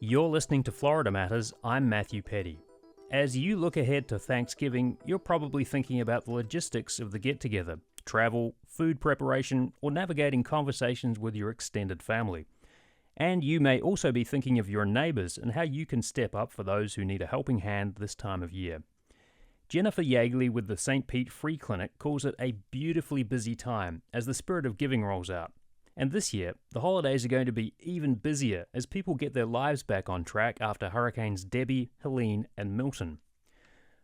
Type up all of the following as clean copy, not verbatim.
You're listening to Florida Matters. I'm Matthew Petty. As you look ahead to Thanksgiving, you're probably thinking about the logistics of the get-together, travel, food preparation, or navigating conversations with your extended family. And you may also be thinking of your neighbours and how you can step up for those who need a helping hand this time of year. Jennifer Yeagley with the St. Pete Free Clinic calls it a beautifully busy time as the spirit of giving rolls out. And this year, the holidays are going to be even busier as people get their lives back on track after Hurricanes Debbie, Helene, and Milton.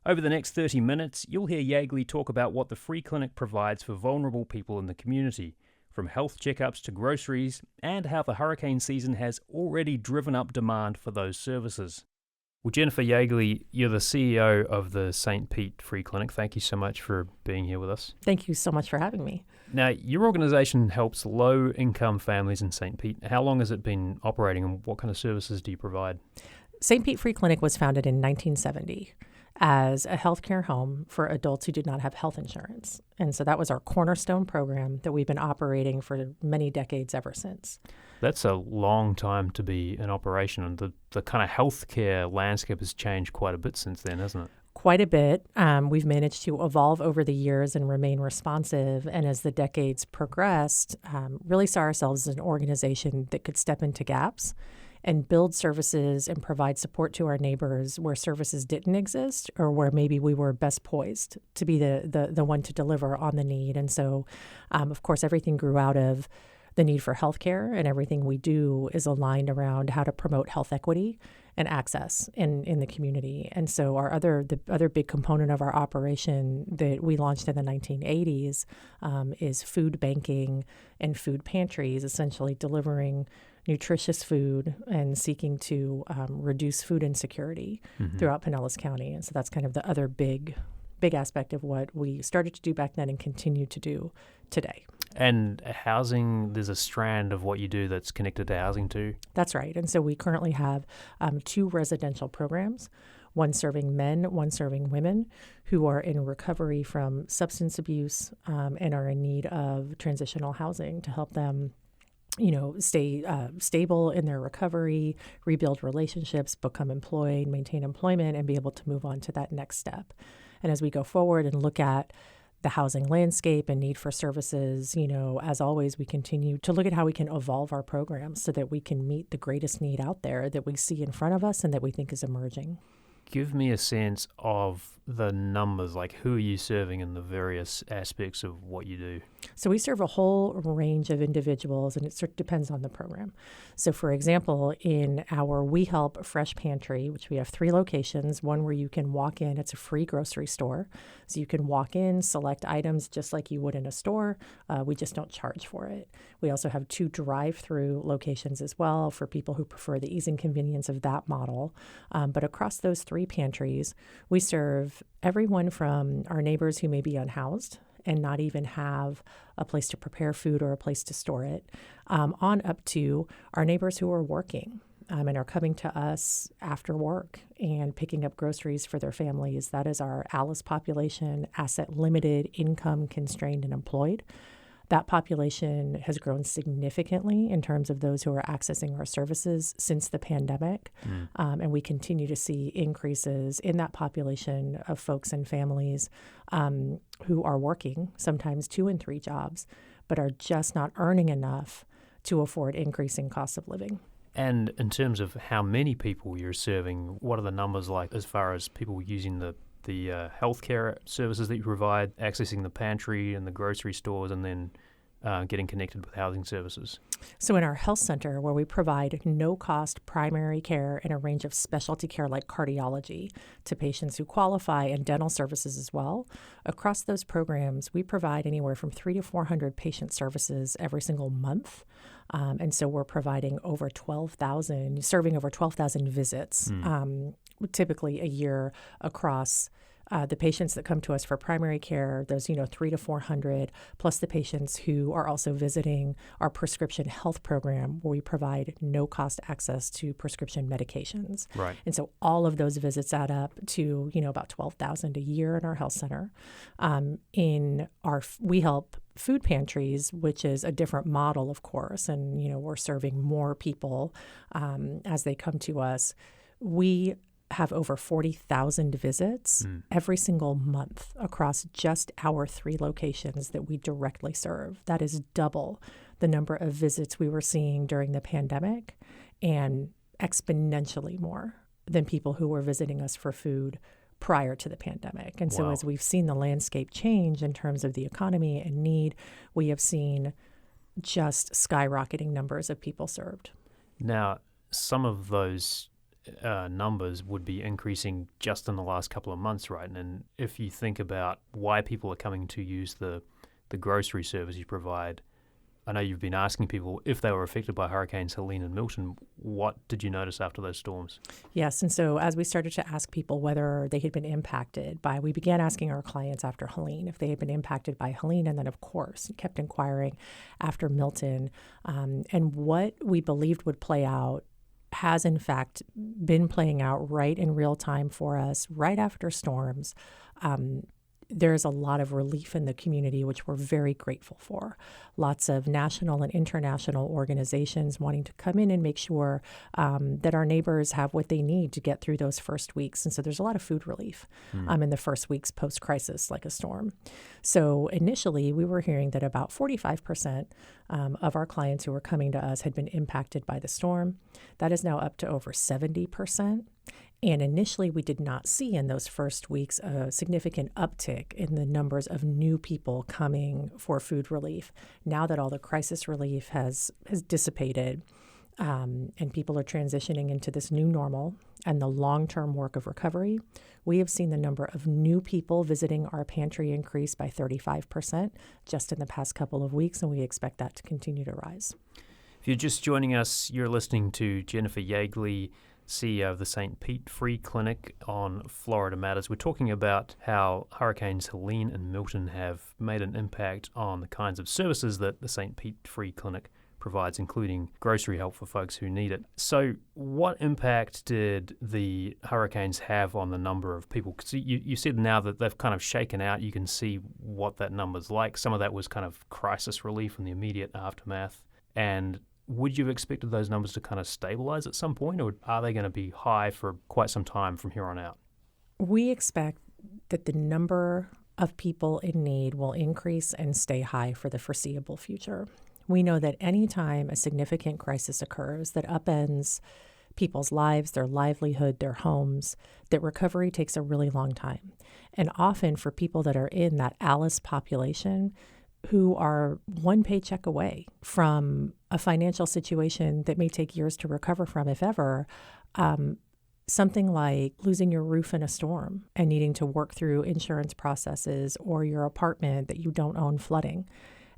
Over the next 30 minutes, you'll hear Yeagley talk about what the Free Clinic provides for vulnerable people in the community, from health checkups to groceries, and how the hurricane season has already driven up demand for those services. Well, Jennifer Yeagley, you're the CEO of the St. Pete Free Clinic. Thank you so much for being here with us. Thank you so much for having me. Now, your organisation helps low-income families in St. Pete. How long has it been operating and what kind of services do you provide? St. Pete Free Clinic was founded in 1970 as a healthcare home for adults who did not have health insurance. And so that was our cornerstone program that we've been operating for many decades ever since. That's a long time to be in operation, and the kind of healthcare landscape has changed quite a bit since then, hasn't it? Quite a bit. We've managed to evolve over the years and remain responsive. And as the decades progressed, really saw ourselves as an organization that could step into gaps and build services and provide support to our neighbors where services didn't exist or where maybe we were best poised to be the one to deliver on the need. And so, of course, everything grew out of the need for healthcare, and everything we do is aligned around how to promote health equity and access in the community. And so the other big component of our operation that we launched in the 1980s is food banking and food pantries, essentially delivering nutritious food and seeking to reduce food insecurity throughout Pinellas County. And so that's kind of the other big aspect of what we started to do back then and continue to do today. And housing, there's a strand of what you do that's connected to housing too? That's right. And so we currently have 2 residential programs, one serving men, one serving women who are in recovery from substance abuse and are in need of transitional housing to help them stay stable in their recovery, rebuild relationships, become employed, maintain employment, and be able to move on to that next step. And as we go forward and look at the housing landscape and need for services, as always, we continue to look at how we can evolve our programs so that we can meet the greatest need out there that we see in front of us and that we think is emerging. Give me a sense of the numbers, like who are you serving in the various aspects of what you do? So we serve a whole range of individuals, and it sort of depends on the program. So, for example, in our We Help Fresh Pantry, which we have 3 locations, one where you can walk in, it's a free grocery store. So you can walk in, select items just like you would in a store. We just don't charge for it. We also have 2 drive-through locations as well for people who prefer the ease and convenience of that model. But across those 3 pantries, we serve everyone from our neighbors who may be unhoused and not even have a place to prepare food or a place to store it, on up to our neighbors who are working and are coming to us after work and picking up groceries for their families. That is our ALICE population, asset limited, income constrained, and employed. That population has grown significantly in terms of those who are accessing our services since the pandemic. And we continue to see increases in that population of folks and families who are working, sometimes 2 and 3 jobs, but are just not earning enough to afford increasing costs of living. And in terms of how many people you're serving, what are the numbers like as far as people using the healthcare services that you provide, accessing the pantry and the grocery stores, and then getting connected with housing services? So in our health center, where we provide no-cost primary care and a range of specialty care like cardiology to patients who qualify and dental services as well, across those programs, we provide anywhere from 300 to 400 patient services every single month. And so we're providing serving over 12,000 visits, typically a year across the patients that come to us for primary care, those 300 to 400, plus the patients who are also visiting our prescription health program, where we provide no cost access to prescription medications. Right. And so all of those visits add up to about 12,000 a year in our health center. In our We Help food pantries, which is a different model, of course, and we're serving more people as they come to us. We have over 40,000 visits every single month across just our 3 locations that we directly serve. That is double the number of visits we were seeing during the pandemic, and exponentially more than people who were visiting us for food prior to the pandemic. And so as we've seen the landscape change in terms of the economy and need, we have seen just skyrocketing numbers of people served. Now, some of those numbers would be increasing just in the last couple of months, right? And if you think about why people are coming to use the grocery service you provide, I know you've been asking people if they were affected by Hurricanes Helene and Milton. What did you notice after those storms? Yes, and so as we started to ask people whether they had been impacted we began asking our clients after Helene if they had been impacted by Helene, and then of course kept inquiring after Milton. And what we believed would play out has in fact been playing out right in real time for us right after storms. There's a lot of relief in the community, which we're very grateful for. Lots of national and international organizations wanting to come in and make sure that our neighbors have what they need to get through those first weeks. And so there's a lot of food relief in the first weeks post-crisis, like a storm. So initially, we were hearing that about 45% of our clients who were coming to us had been impacted by the storm. That is now up to over 70%. And initially, we did not see in those first weeks a significant uptick in the numbers of new people coming for food relief. Now that all the crisis relief has dissipated and people are transitioning into this new normal and the long-term work of recovery, we have seen the number of new people visiting our pantry increase by 35% just in the past couple of weeks, and we expect that to continue to rise. If you're just joining us, you're listening to Jennifer Yeagley, CEO of the St. Pete Free Clinic on Florida Matters. We're talking about how Hurricanes Helene and Milton have made an impact on the kinds of services that the St. Pete Free Clinic provides, including grocery help for folks who need it. So what impact did the hurricanes have on the number of people? Because you said now that they've kind of shaken out. You can see what that number's like. Some of that was kind of crisis relief in the immediate aftermath. And would you have expected those numbers to kind of stabilize at some point, or are they going to be high for quite some time from here on out? We expect that the number of people in need will increase and stay high for the foreseeable future. We know that any time a significant crisis occurs that upends people's lives, their livelihood, their homes, that recovery takes a really long time. And often for people that are in that ALICE population, who are one paycheck away from a financial situation that may take years to recover from, if ever, something like losing your roof in a storm and needing to work through insurance processes, or your apartment that you don't own flooding.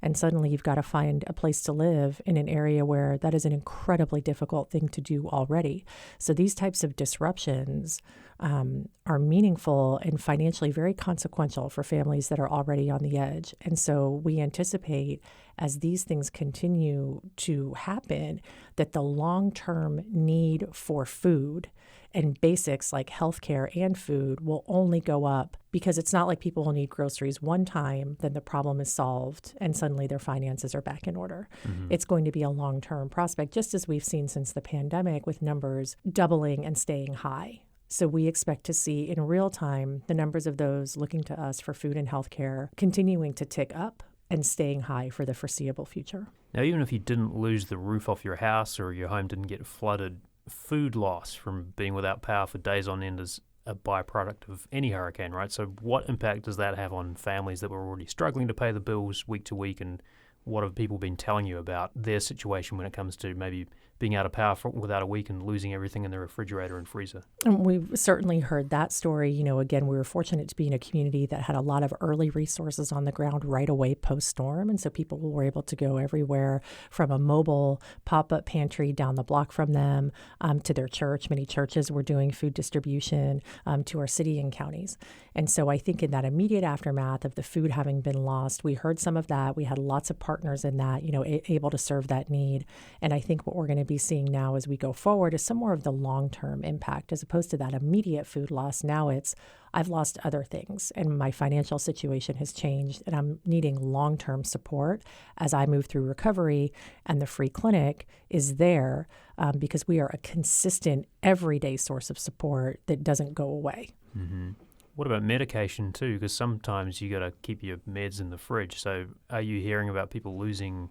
And suddenly you've got to find a place to live in an area where that is an incredibly difficult thing to do already. So these types of disruptions are meaningful and financially very consequential for families that are already on the edge. And so we anticipate, as these things continue to happen, that the long-term need for food and basics like healthcare and food will only go up, because it's not like people will need groceries one time, then the problem is solved, and suddenly their finances are back in order. Mm-hmm. It's going to be a long-term prospect, just as we've seen since the pandemic, with numbers doubling and staying high. So we expect to see in real time the numbers of those looking to us for food and healthcare continuing to tick up and staying high for the foreseeable future. Now, even if you didn't lose the roof off your house or your home didn't get flooded, food loss from being without power for days on end is a byproduct of any hurricane, right? So what impact does that have on families that were already struggling to pay the bills week to week, and what have people been telling you about their situation when it comes to maybe being out of power without a week and losing everything in the refrigerator and freezer. And we've certainly heard that story. Again, we were fortunate to be in a community that had a lot of early resources on the ground right away post-storm. And so people were able to go everywhere from a mobile pop-up pantry down the block from them to their church. Many churches were doing food distribution to our city and counties. And so I think in that immediate aftermath of the food having been lost, we heard some of that. We had lots of partners in that, able to serve that need. And I think what we're going to be seeing now as we go forward is some more of the long-term impact as opposed to that immediate food loss. Now it's, I've lost other things and my financial situation has changed and I'm needing long-term support as I move through recovery, and the free clinic is there because we are a consistent everyday source of support that doesn't go away. Mm-hmm. What about medication too? Because sometimes you got to keep your meds in the fridge. So are you hearing about people losing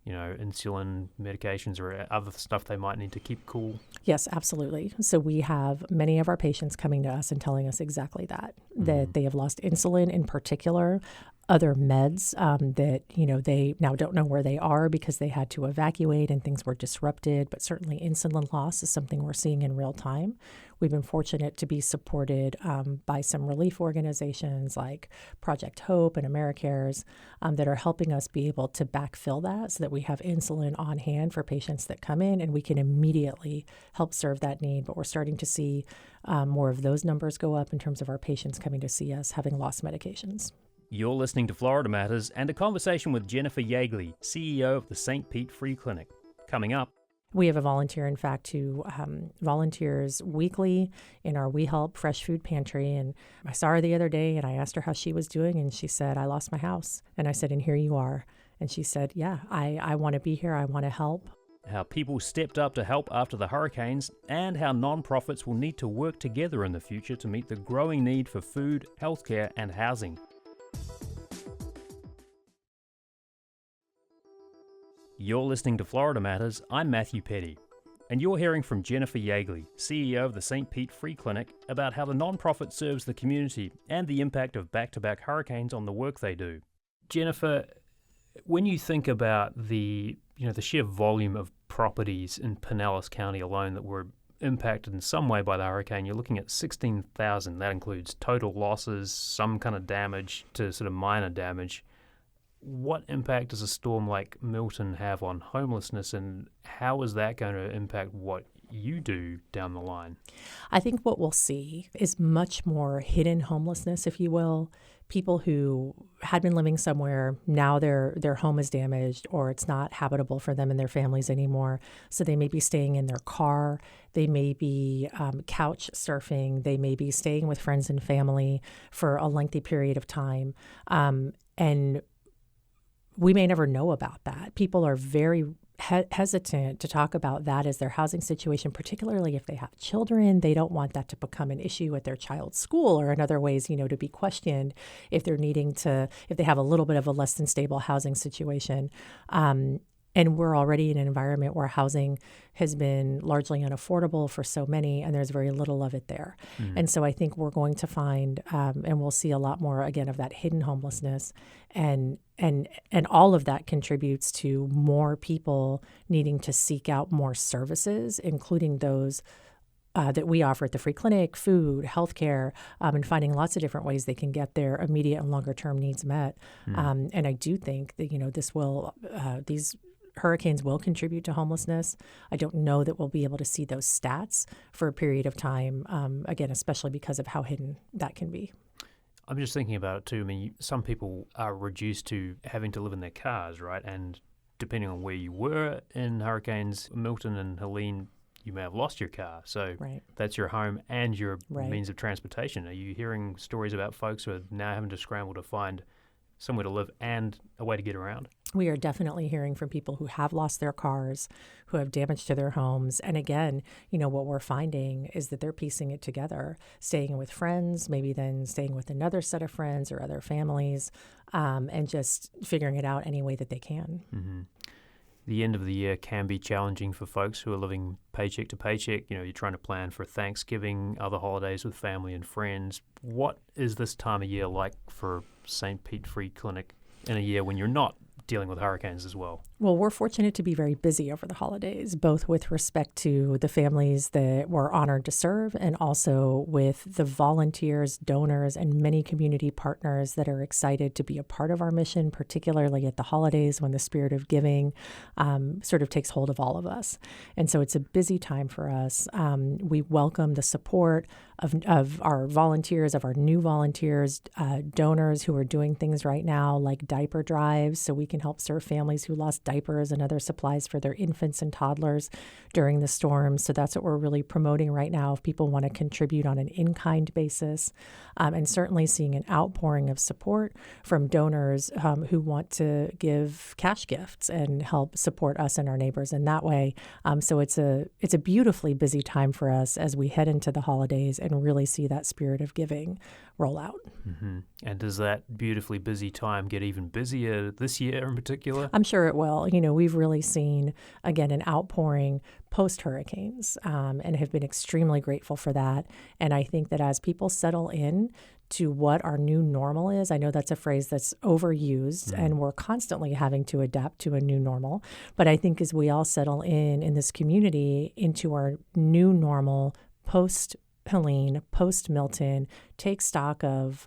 insulin medications or other stuff they might need to keep cool? Yes, absolutely. So we have many of our patients coming to us and telling us exactly that they have lost insulin in particular, other meds that, they now don't know where they are because they had to evacuate and things were disrupted. But certainly insulin loss is something we're seeing in real time. We've been fortunate to be supported by some relief organizations like Project Hope and AmeriCares that are helping us be able to backfill that so that we have insulin on hand for patients that come in and we can immediately help serve that need. But we're starting to see more of those numbers go up in terms of our patients coming to see us having lost medications. You're listening to Florida Matters and a conversation with Jennifer Yeagley, CEO of the St. Pete Free Clinic. Coming up, we have a volunteer, in fact, who volunteers weekly in our We Help Fresh Food Pantry. And I saw her the other day and I asked her how she was doing. And she said, I lost my house. And I said, and here you are. And she said, yeah, I want to be here. I want to help. How people stepped up to help after the hurricanes, and how nonprofits will need to work together in the future to meet the growing need for food, healthcare, and housing. You're listening to Florida Matters. I'm Matthew Petty, and you're hearing from Jennifer Yeagley, CEO of the St. Pete Free Clinic, about how the nonprofit serves the community and the impact of back-to-back hurricanes on the work they do. Jennifer, when you think about the sheer volume of properties in Pinellas County alone that were impacted in some way by the hurricane, you're looking at 16,000. That includes total losses, some kind of damage to sort of minor damage. What impact does a storm like Milton have on homelessness, and how is that going to impact what you do down the line? I think what we'll see is much more hidden homelessness, if you will. People who had been living somewhere, now their home is damaged or it's not habitable for them and their families anymore. So they may be staying in their car. They may be couch surfing. They may be staying with friends and family for a lengthy period of time. And we may never know about that. People are very hesitant to talk about that as their housing situation, particularly if they have children. They don't want that to become an issue at their child's school or in other ways, to be questioned if if they have a little bit of a less than stable housing situation. And we're already in an environment where housing has been largely unaffordable for so many, and there's very little of it there. And so I think we're going to find, and we'll see a lot more, again, of that hidden homelessness. And all of that contributes to more people needing to seek out more services, including those that we offer at the Free Clinic, food, healthcare, and finding lots of different ways they can get their immediate and longer term needs met. And I do think that, these hurricanes will contribute to homelessness. I don't know that we'll be able to see those stats for a period of time, again, especially because of how hidden that can be. I'm just thinking about it too. I mean, some people are reduced to having to live in their cars, right? And depending on where you were in hurricanes Milton and Helene, you may have lost your car. So that's your home and your means of transportation. Are you hearing stories about folks who are now having to scramble to find somewhere to live and a way to get around? We are definitely hearing from people who have lost their cars, who have damage to their homes. And again, what we're finding is that they're piecing it together, staying with friends, maybe then staying with another set of friends or other families, and just figuring it out any way that they can. Mm-hmm. The end of the year can be challenging for folks who are living paycheck to paycheck. You're trying to plan for Thanksgiving, other holidays with family and friends. What is this time of year like for St. Pete Free Clinic in a year when you're not dealing with hurricanes as well. Well, we're fortunate to be very busy over the holidays, both with respect to the families that we're honored to serve and also with the volunteers, donors, and many community partners that are excited to be a part of our mission, particularly at the holidays when the spirit of giving sort of takes hold of all of us. And so it's a busy time for us. We welcome the support of our volunteers, of our new volunteers, donors who are doing things right now like diaper drives so we can help serve families who lost diapers and other supplies for their infants and toddlers during the storm. So that's what we're really promoting right now if people want to contribute on an in-kind basis. And certainly seeing an outpouring of support from donors who want to give cash gifts and help support us and our neighbors in that way. So it's a beautifully busy time for us as we head into the holidays and really see that spirit of giving roll out. Mm-hmm. And does that beautifully busy time get even busier this year in particular? I'm sure it will. We've really seen, again, an outpouring post-hurricanes and have been extremely grateful for that. And I think that as people settle in to what our new normal is, I know that's a phrase that's overused and we're constantly having to adapt to a new normal. But I think as we all settle in this community into our new normal post-Helene, post-Milton, take stock of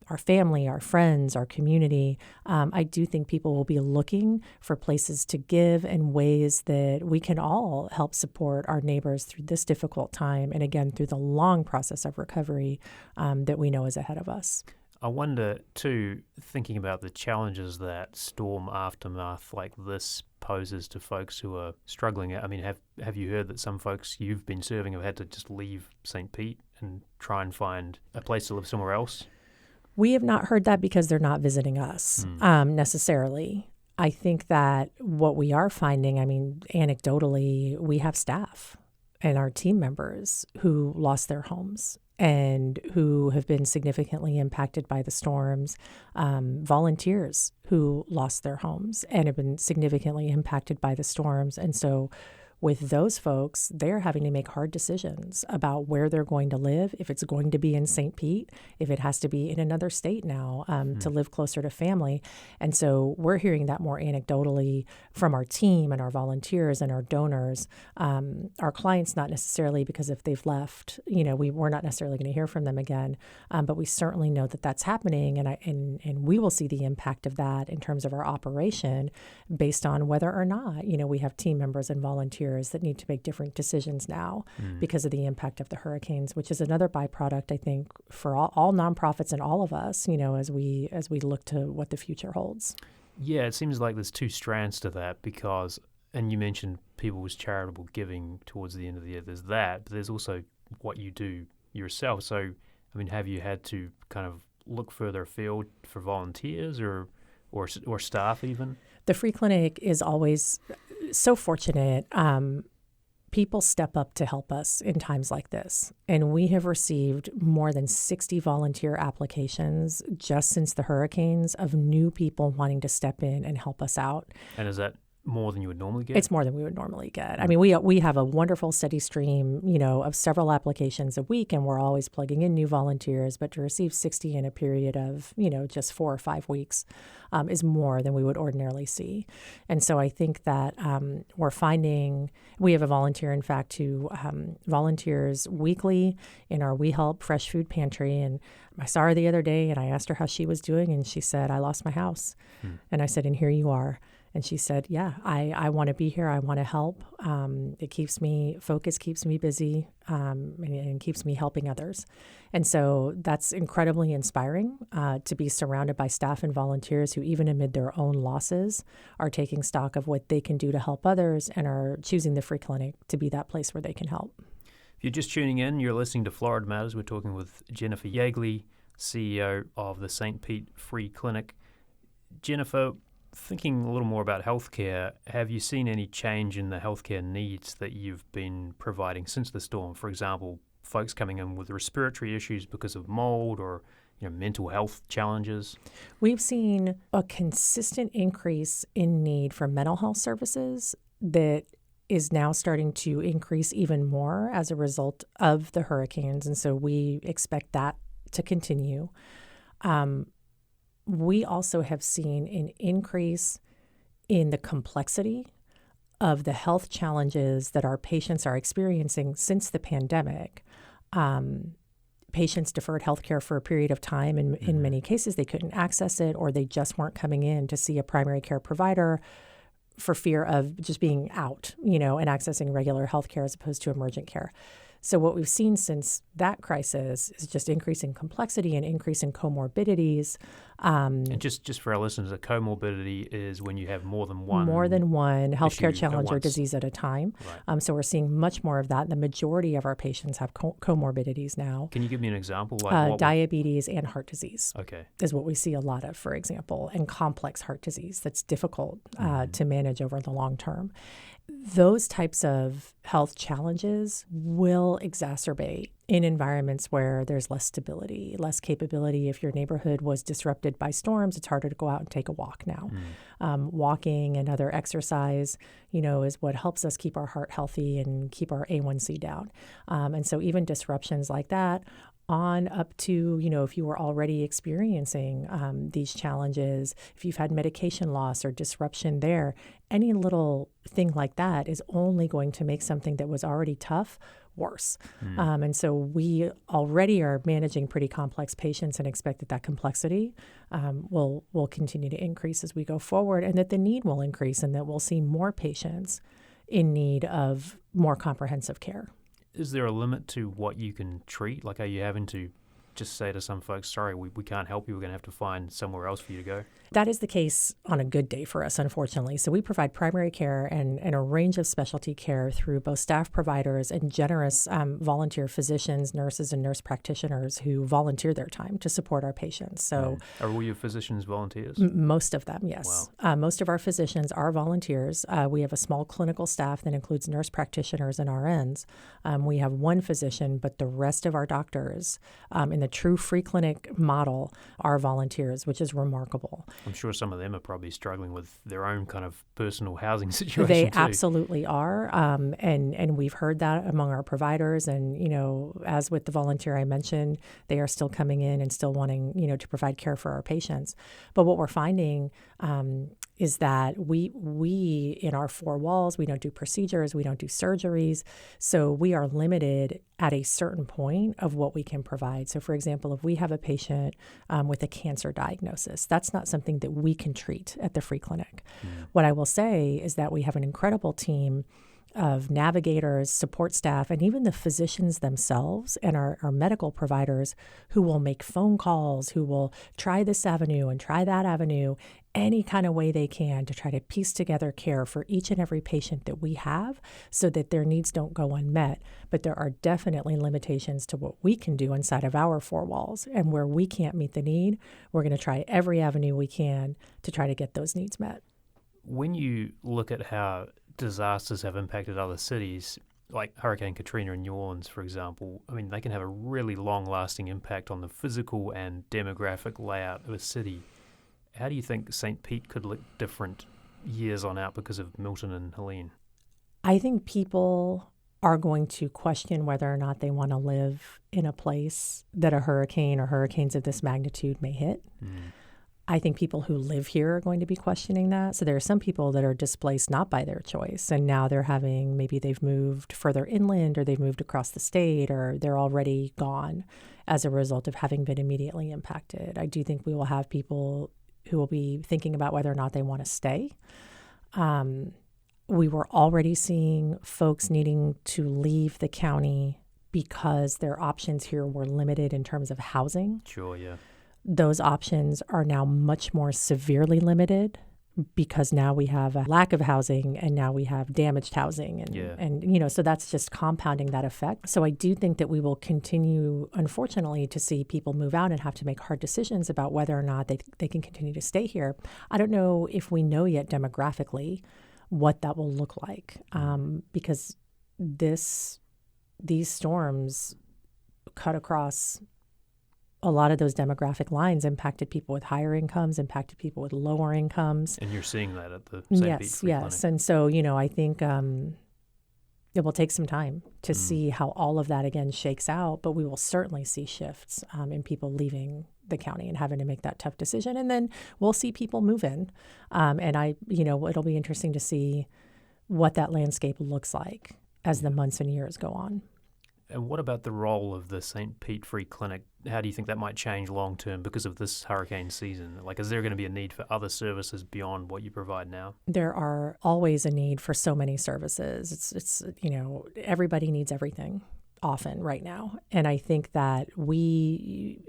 our family, our friends, our community, I do think people will be looking for places to give and ways that we can all help support our neighbors through this difficult time and, again, through the long process of recovery that we know is ahead of us. I wonder, too, thinking about the challenges that storm aftermath like this poses to folks who are struggling. I mean, have you heard that some folks you've been serving have had to just leave St. Pete and try and find a place to live somewhere else? We have not heard that because they're not visiting us necessarily. I think that what we are finding, anecdotally, we have staff and our team members who lost their homes and who have been significantly impacted by the storms, volunteers who lost their homes and have been significantly impacted by the storms. And so with those folks, they're having to make hard decisions about where they're going to live, if it's going to be in St. Pete, if it has to be in another state now to live closer to family. And so we're hearing that more anecdotally from our team and our volunteers and our donors. Our clients, not necessarily, because if they've left, we're not necessarily going to hear from them again. But we certainly know that that's happening, and we will see the impact of that in terms of our operation based on whether or not, we have team members and volunteers that need to make different decisions now because of the impact of the hurricanes, which is another byproduct, I think, for all nonprofits and all of us, as we look to what the future holds. Yeah, it seems like there's two strands to that because, and you mentioned people's charitable giving towards the end of the year. There's that, but there's also what you do yourself. So, have you had to kind of look further afield for volunteers or staff even? The free clinic is always so fortunate. People step up to help us in times like this. And we have received more than 60 volunteer applications just since the hurricanes of new people wanting to step in and help us out. And is that more than you would normally get? It's more than we would normally get. We have a wonderful steady stream, of several applications a week, and we're always plugging in new volunteers. But to receive 60 in a period of, just 4 or 5 weeks is more than we would ordinarily see. And so I think that we're finding, we have a volunteer, in fact, who volunteers weekly in our We Help Fresh Food Pantry. And I saw her the other day, and I asked her how she was doing, and she said, "I lost my house." And I said, "And here you are." And she said, "Yeah, I want to be here. I want to help. It keeps me focused, keeps me busy, and keeps me helping others." And so that's incredibly inspiring to be surrounded by staff and volunteers who, even amid their own losses, are taking stock of what they can do to help others and are choosing the free clinic to be that place where they can help. If you're just tuning in, you're listening to Florida Matters. We're talking with Jennifer Yeagley, CEO of the St. Pete Free Clinic. Jennifer, thinking a little more about healthcare, have you seen any change in the healthcare needs that you've been providing since the storm? For example, folks coming in with respiratory issues because of mold or mental health challenges? We've seen a consistent increase in need for mental health services that is now starting to increase even more as a result of the hurricanes. And so we expect that to continue. We also have seen an increase in the complexity of the health challenges that our patients are experiencing since the pandemic. Patients deferred healthcare for a period of time. In many cases, they couldn't access it, or they just weren't coming in to see a primary care provider for fear of just being out, and accessing regular healthcare as opposed to emergent care. So what we've seen since that crisis is just increasing complexity and increasing comorbidities. And just for our listeners, a comorbidity is when you have more than one healthcare challenge or disease at a time. Right. So we're seeing much more of that. The majority of our patients have comorbidities now. Can you give me an example? Diabetes and heart disease is what we see a lot of, for example, and complex heart disease that's difficult to manage over the long term. Those types of health challenges will exacerbate in environments where there's less stability, less capability. If your neighborhood was disrupted by storms, it's harder to go out and take a walk now. Walking and other exercise, is what helps us keep our heart healthy and keep our A1C down. And so even disruptions like that on up to, if you were already experiencing these challenges, if you've had medication loss or disruption there, any little thing like that is only going to make something that was already tough worse. And so we already are managing pretty complex patients and expect that complexity will continue to increase as we go forward, and that the need will increase, and that we'll see more patients in need of more comprehensive care. Is there a limit to what you can treat? Like, are you having to just say to some folks, sorry, we can't help you, we're going to have to find somewhere else for you to go? That is the case on a good day for us, unfortunately. So we provide primary care and a range of specialty care through both staff providers and generous volunteer physicians, nurses, and nurse practitioners who volunteer their time to support our patients. So, are all your physicians volunteers? Most of them, yes. Wow. Most of our physicians are volunteers. We have a small clinical staff that includes nurse practitioners and RNs. We have one physician, but the rest of our doctors in the true free clinic model are volunteers, which is remarkable. I'm sure some of them are probably struggling with their own kind of personal housing situation They too. absolutely are. And we've heard that among our providers. And, as with the volunteer I mentioned, they are still coming in and still wanting, to provide care for our patients. But what we're finding is that we in our four walls, we don't do procedures, we don't do surgeries. So we are limited at a certain point of what we can provide. So for example, if we have a patient with a cancer diagnosis, that's not something that we can treat at the free clinic. What I will say is that we have an incredible team of navigators, support staff, and even the physicians themselves and our medical providers who will make phone calls, who will try this avenue and try that avenue, any kind of way they can to try to piece together care for each and every patient that we have so that their needs don't go unmet. But there are definitely limitations to what we can do inside of our four walls. And where we can't meet the need, we're going to try every avenue we can to try to get those needs met. When you look at how disasters have impacted other cities, like Hurricane Katrina in New Orleans, for example, I mean, they can have a really long-lasting impact on the physical and demographic layout of a city. How do you think St. Pete could look different years on out because of Milton and Helene? I think people are going to question whether or not they want to live in a place that a hurricane or hurricanes of this magnitude may hit. I think people who live here are going to be questioning that. So there are some people that are displaced not by their choice, and now maybe they've moved further inland, or they've moved across the state, or they're already gone as a result of having been immediately impacted. I do think we will have people who will be thinking about whether or not they want to stay. We were already seeing folks needing to leave the county because their options here were limited in terms of housing. Sure, yeah. Those options are now much more severely limited because now we have a lack of housing, and now we have damaged housing. And so that's just compounding that effect. So I do think that we will continue, unfortunately, to see people move out and have to make hard decisions about whether or not they can continue to stay here. I don't know if we know yet demographically what that will look like because these storms cut across a lot of those demographic lines, impacted people with higher incomes, impacted people with lower incomes. And you're seeing that at the St. Pete Free Clinic. And so, I think it will take some time to see how all of that again shakes out, but we will certainly see shifts in people leaving the county and having to make that tough decision. And then we'll see people move in. It'll be interesting to see what that landscape looks like as the months and years go on. And what about the role of the St. Pete Free Clinic? How do you think that might change long term because of this hurricane season? Like, is there going to be a need for other services beyond what you provide now? There are always a need for so many services. It's everybody needs everything often right now. And I think that we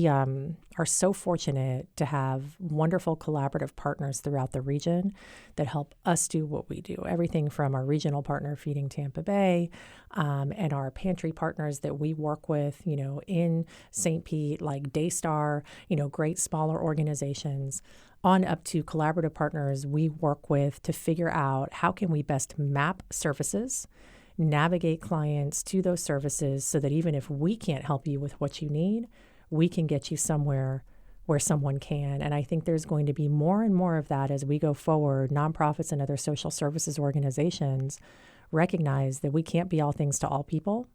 are so fortunate to have wonderful collaborative partners throughout the region that help us do what we do. Everything from our regional partner Feeding Tampa Bay and our pantry partners that we work with, in St. Pete, like Daystar, great smaller organizations, on up to collaborative partners we work with to figure out how can we best map services, navigate clients to those services so that even if we can't help you with what you need, we can get you somewhere where someone can. And I think there's going to be more and more of that as we go forward. Nonprofits and other social services organizations recognize that we can't be all things to all people.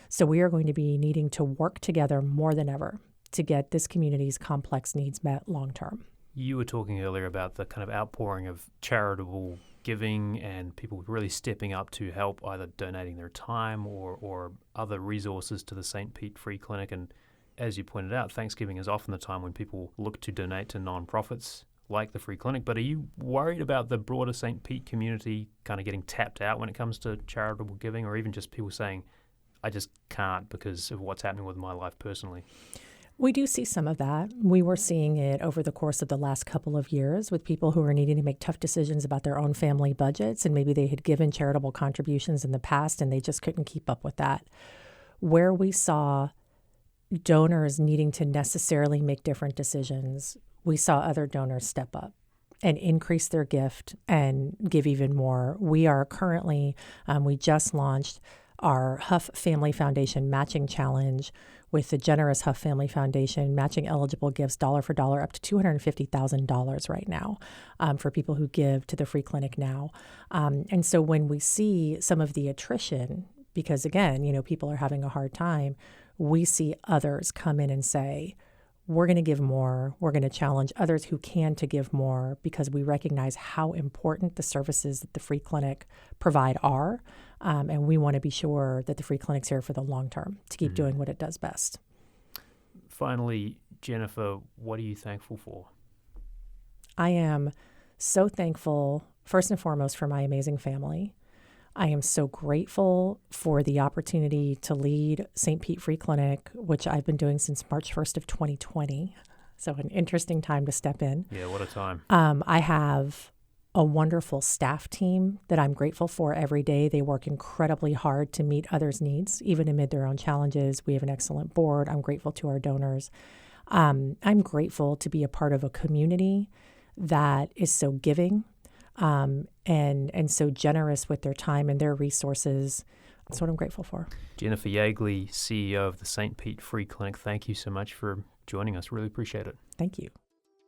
So we are going to be needing to work together more than ever to get this community's complex needs met long term. You were talking earlier about the kind of outpouring of charitable giving and people really stepping up to help, either donating their time or other resources to the St. Pete Free Clinic. And as you pointed out, Thanksgiving is often the time when people look to donate to nonprofits like the Free Clinic. But are you worried about the broader St. Pete community kind of getting tapped out when it comes to charitable giving, or even just people saying, I just can't because of what's happening with my life personally? We do see some of that. We were seeing it over the course of the last couple of years with people who are needing to make tough decisions about their own family budgets, and maybe they had given charitable contributions in the past and they just couldn't keep up with that. Where we saw donors needing to necessarily make different decisions, we saw other donors step up and increase their gift and give even more. We are currently, we just launched our Huff Family Foundation Matching Challenge with the generous Huff Family Foundation, matching eligible gifts dollar for dollar up to $250,000 right now for people who give to the Free Clinic now. And so when we see some of the attrition, because again, people are having a hard time, we see others come in and say, we're going to give more. We're going to challenge others who can to give more because we recognize how important the services that the Free Clinic provide are. And we want to be sure that the Free Clinic's here for the long term to keep doing what it does best. Finally, Jennifer, what are you thankful for? I am so thankful, first and foremost, for my amazing family. I am so grateful for the opportunity to lead St. Pete Free Clinic, which I've been doing since March 1st of 2020. So an interesting time to step in. Yeah, what a time. I have a wonderful staff team that I'm grateful for every day. They work incredibly hard to meet others' needs, even amid their own challenges. We have an excellent board. I'm grateful to our donors. I'm grateful to be a part of a community that is so giving and so generous with their time and their resources. That's what I'm grateful for. Jennifer Yeagley, CEO of the St. Pete Free Clinic, thank you so much for joining us. Really appreciate it. Thank you.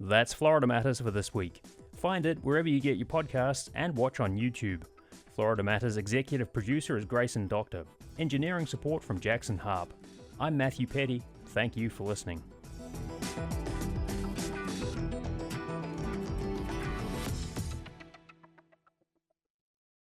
That's Florida Matters for this week. Find it wherever you get your podcasts and watch on YouTube. Florida Matters executive producer is Grayson Doctor. Engineering support from Jackson Harp. I'm Matthew Petty. Thank you for listening.